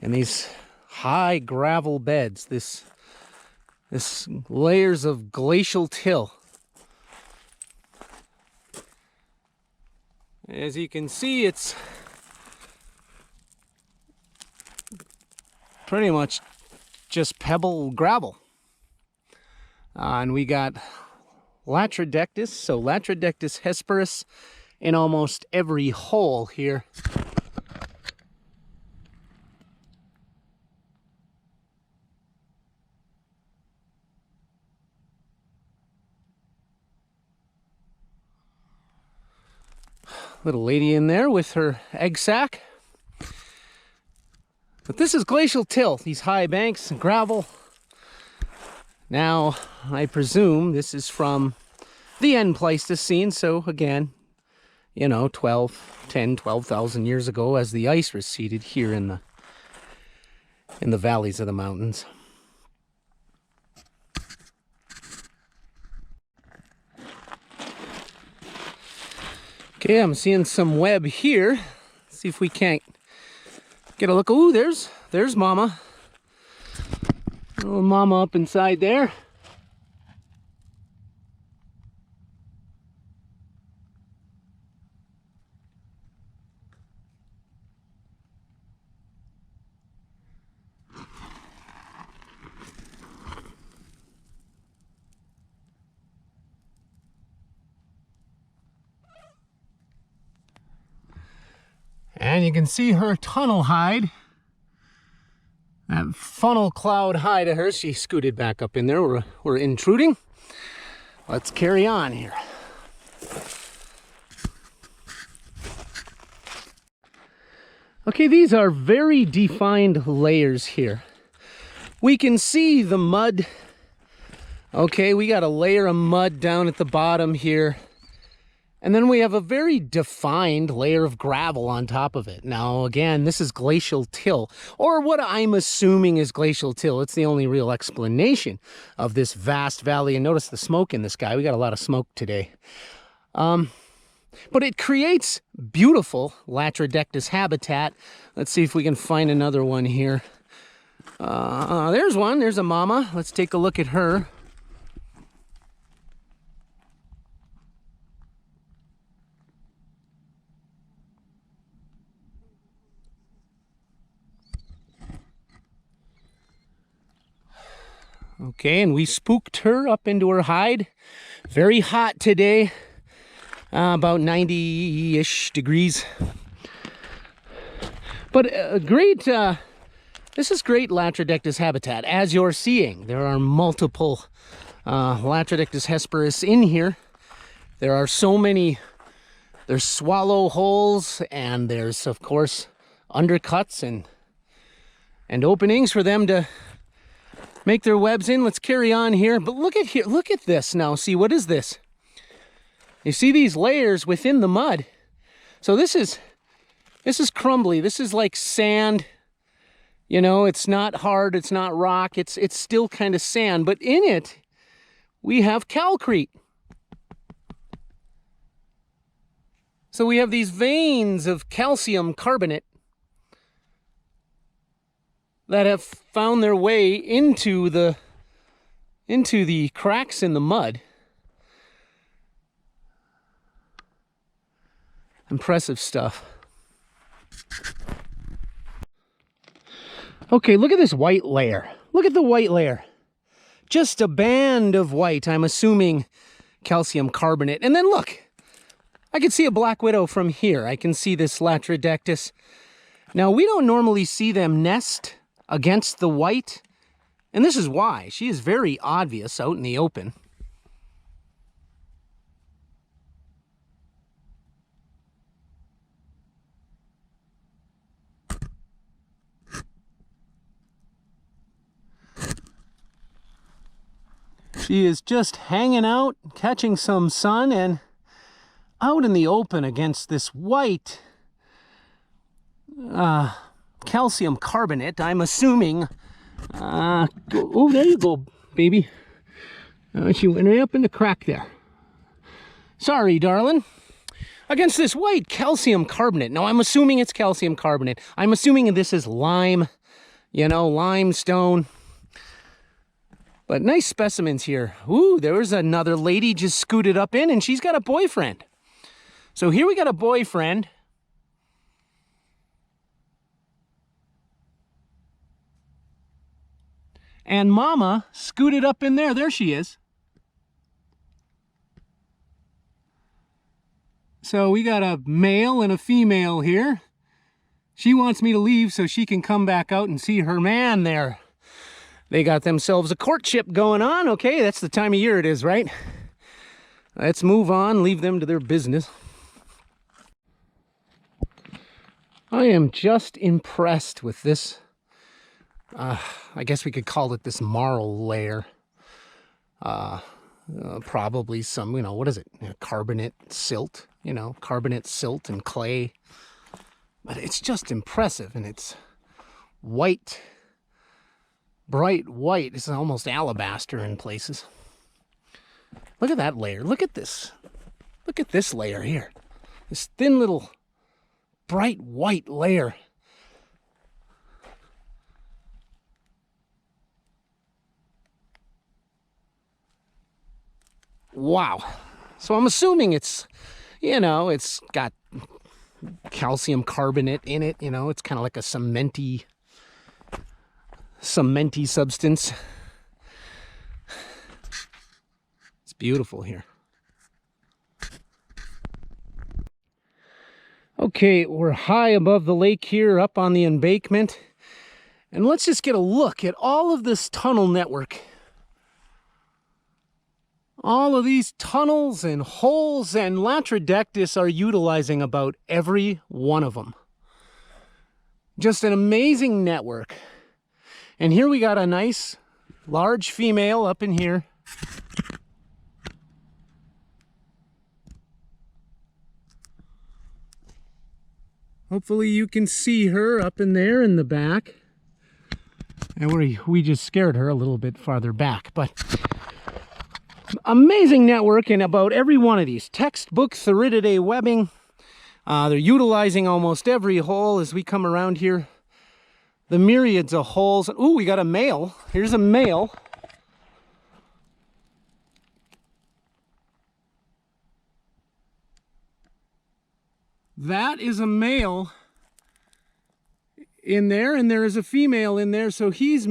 And these high gravel beds, this layers of glacial till. As you can see, it's pretty much just pebble gravel. And we got Latrodectus, so Latrodectus hesperus in almost every hole here. Little lady in there with her egg sac. But this is glacial till, these high banks and gravel. Now, I presume this is from the end Pleistocene, so again, you know, 12,000 years ago as the ice receded here in the valleys of the mountains. Okay, I'm seeing some web here. Let's see if we can't get a look. Ooh, there's Mama. Little Mama up inside there. And you can see her tunnel hide. That funnel cloud hide of hers. She scooted back up in there. We're intruding. Let's carry on here. Okay, these are very defined layers here. We can see the mud. Okay, we got a layer of mud down at the bottom here. And then we have a very defined layer of gravel on top of it. Now, again, this is glacial till, or what I'm assuming is glacial till. It's the only real explanation of this vast valley. And notice the smoke in the sky. We got a lot of smoke today. But it creates beautiful Latrodectus habitat. Let's see if we can find another one here. There's one. There's a mama. Let's take a look at her. Okay, and we spooked her up into her hide. Very hot today, about 90-ish degrees. But this is great Latrodectus habitat. As you're seeing, there are multiple Latrodectus hesperus in here. There are so many, there's swallow holes, and there's, of course, undercuts and openings for them to make their webs in. Let's carry on here. But look at here. Look at this now. See, what is this? You see these layers within the mud. So this is crumbly. This is like sand. You know, it's not hard. It's not rock. It's still kind of sand. But in it, we have calcrete. So we have these veins of calcium carbonate that have found their way into the cracks in the mud. Impressive stuff. Okay, look at this white layer. Look at the white layer. Just a band of white, I'm assuming calcium carbonate. And then look, I can see a black widow from here. I can see this Latrodectus. Now, we don't normally see them nest against the white, and this is why. She is very obvious out in the open. She is just hanging out, catching some sun, and out in the open against this white calcium carbonate, I'm assuming. Oh, there you go, baby. She went right up in the crack there. Sorry, darling. against this white calcium carbonate. Now, I'm assuming it's calcium carbonate. I'm assuming this is lime, you know, limestone. But nice specimens here. Ooh, there was another lady just scooted up in, and she's got a boyfriend. So here we got a boyfriend. And Mama scooted up in there. There she is. So we got a male and a female here. She wants me to leave so she can come back out and see her man there. They got themselves a courtship going on. Okay, that's the time of year it is, right? Let's move on, leave them to their business. I am just impressed with this, I guess we could call it this marl layer. Probably some, you know, what is it? Carbonate silt, you know, carbonate silt and clay. But it's just impressive, and it's white. Bright white. It's almost alabaster in places. Look at that layer. Look at this. Look at this layer here. This thin little bright white layer. Wow. So I'm assuming it's, you know, it's got calcium carbonate in it. You know, it's kind of like a cementy substance. It's beautiful here. Okay, we're high above the lake here, up on the embankment. And let's just get a look at all of this tunnel network. All of these tunnels and holes, and Latrodectus are utilizing about every one of them. Just an amazing network. And here we got a nice large female up in here. Hopefully you can see her up in there in the back. And we just scared her a little bit farther back, but amazing network in about every one of these. Textbook Therididae webbing. They're utilizing almost every hole as we come around here. The myriads of holes. Ooh, we got a male. Here's a male. That is a male in there, and there is a female in there. So he's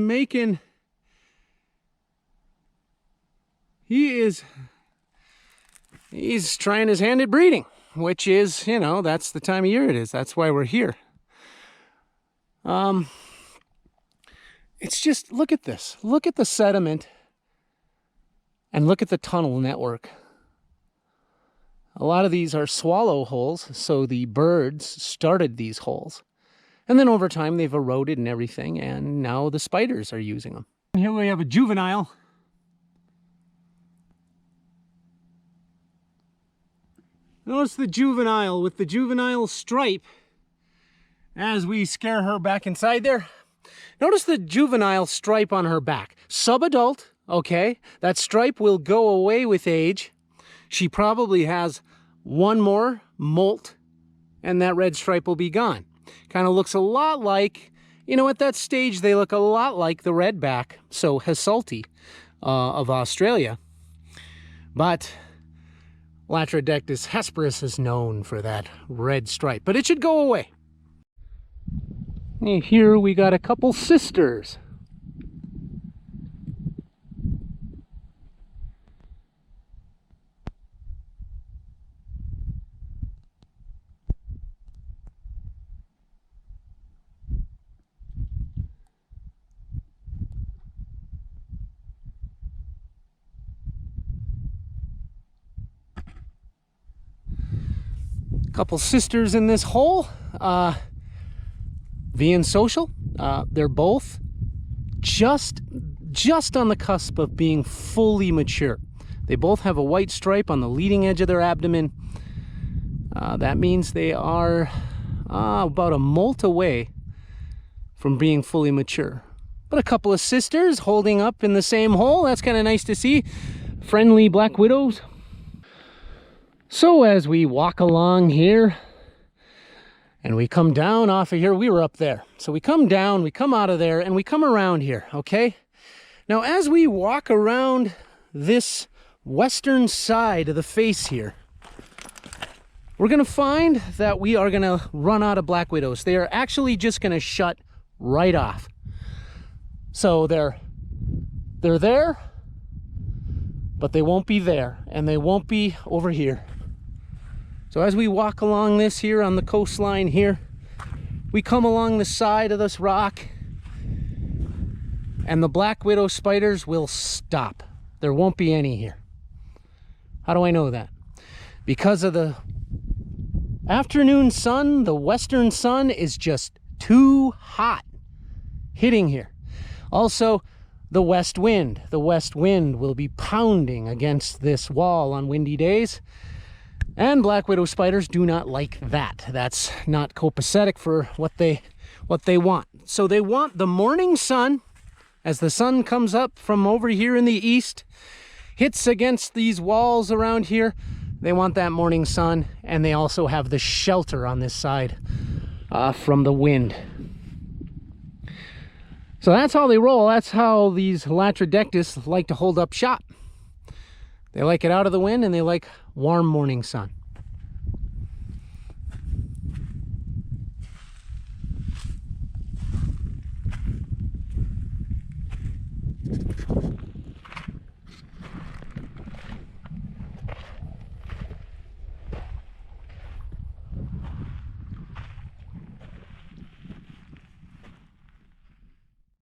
trying his hand at breeding, which is, you know, that's the time of year it is. That's why we're here. It's just, look at this. Look at the sediment and look at the tunnel network. A lot of these are swallow holes, so the birds started these holes. And then over time they've eroded and everything, and now the spiders are using them. And here we have a juvenile. Notice the juvenile with the juvenile stripe as we scare her back inside there. Notice the juvenile stripe on her back. Subadult, okay, that stripe will go away with age. She probably has one more molt and that red stripe will be gone. Kind of looks a lot like, you know, at that stage they look a lot like the redback, so Hesalti of Australia. But Latrodectus hesperus is known for that red stripe, but it should go away. And here we got a couple sisters. Couple sisters in this hole. V and Social. They're both just on the cusp of being fully mature. They both have a white stripe on the leading edge of their abdomen. That means they are about a molt away from being fully mature. But a couple of sisters holding up in the same hole. That's kind of nice to see. Friendly black widows. So as we walk along here and we come down off of here, we were up there. So we come down, we come out of there, and we come around here, okay? Now as we walk around this western side of the face here, we're gonna find that we are gonna run out of black widows. They are actually just gonna shut right off. So they're there, but they won't be there, and they won't be over here. So as we walk along this here on the coastline here, we come along the side of this rock, and the black widow spiders will stop. There won't be any here. How do I know that? Because of the afternoon sun, the western sun is just too hot hitting here. Also, the west wind. The west wind will be pounding against this wall on windy days. And black widow spiders do not like that. That's not copacetic for what they want. So they want the morning sun, as the sun comes up from over here in the east, hits against these walls around here. They want that morning sun, and they also have the shelter on this side from the wind. So that's how they roll. That's how these Latrodectus like to hold up shop. They like it out of the wind, and they like warm morning sun.